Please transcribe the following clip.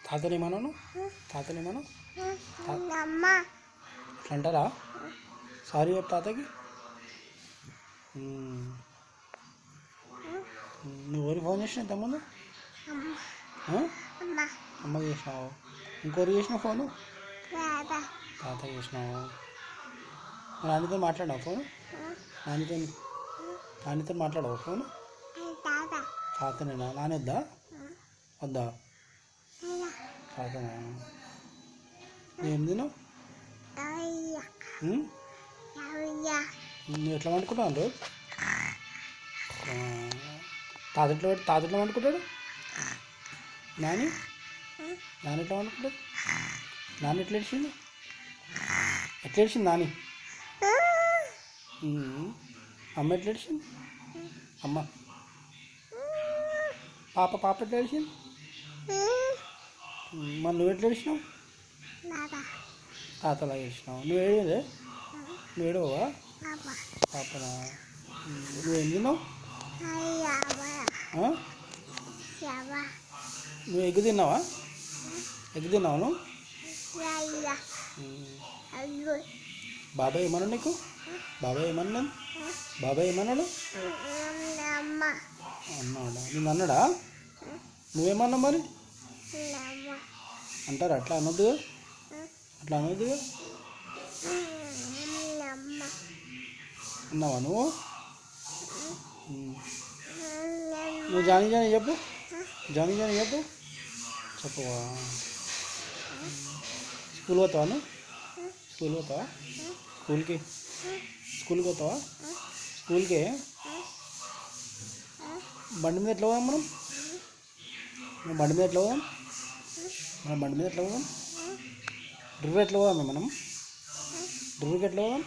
తాతనేమన్నాను తాతనేమన్నా అమ్మ అట్లా అంటారా? సారీ చెప్పు తాతకి. నువ్వు ఎవరికి ఫోన్ చేసినావు ఇంతకుముందు? అమ్మ అమ్మకి చేసినావు. ఇంకోరికి చేసినావు ఫోను? తాత తాతకి చేసినావు. నాన్నతో మాట్లాడినావు ఫోను? నాన్నతో నాన్నతో మాట్లాడవు ఫోను? తాత తాతనేనా? నాన్న వద్దా? వద్దా? తాతనా? ఏం తిన్నావు? నువ్వు ఎట్లా వండుకుంటావు రోజు? తాత ఎట్లా వండుకుంటాడు? నాని నాని ఎట్లా వండుకుంటాడు? నాని ఎట్లా ఏడిచింది? ఎట్లా ఏడిచింది నాని? అమ్మ ఎట్లా ఏడిచింది? అమ్మ పాప ఎట్లా ఏడిచింది? మరి నువ్వు ఎట్లా ఏడిచినావు? తాతలా ఏడిచినావు. నువ్వు ఏడేదే? నువ్వు ఏడవా? పాపనా? నువ్వేం తిన్నావు? నువ్వు ఎగ్ తిన్నావా? ఎగ్ తిన్నావా నువ్వు? బాబాయ్ ఏమన్నా నీకు? బాబాయ్ ఏమన్నాడు? బాబాయ్ ఏమన్నాడు? అన్నాడా? నిన్ను అన్నాడా? నువ్వేమన్నావు మరి? అంటారు అట్లా అనొద్దుగా, అట్లా అనొద్దుగా. అన్నావా నువ్వు? నువ్వు జానీ చెప్పు. జానీ చెప్పు. చెప్పవా? స్కూల్ పోతావా నువ్వు? స్కూల్కి పోతావా? స్కూల్కి పోతావా? స్కూల్కి బండి మీద ఎట్లా పోదాం మనం? బండి మీద ఎట్లా పోదాం? బండి మీద ఎట్లా పోదాం? డ్రైవర్ ఎట్లా పోదాం మనం? డ్రైవర్కి ఎట్లా పోదాం?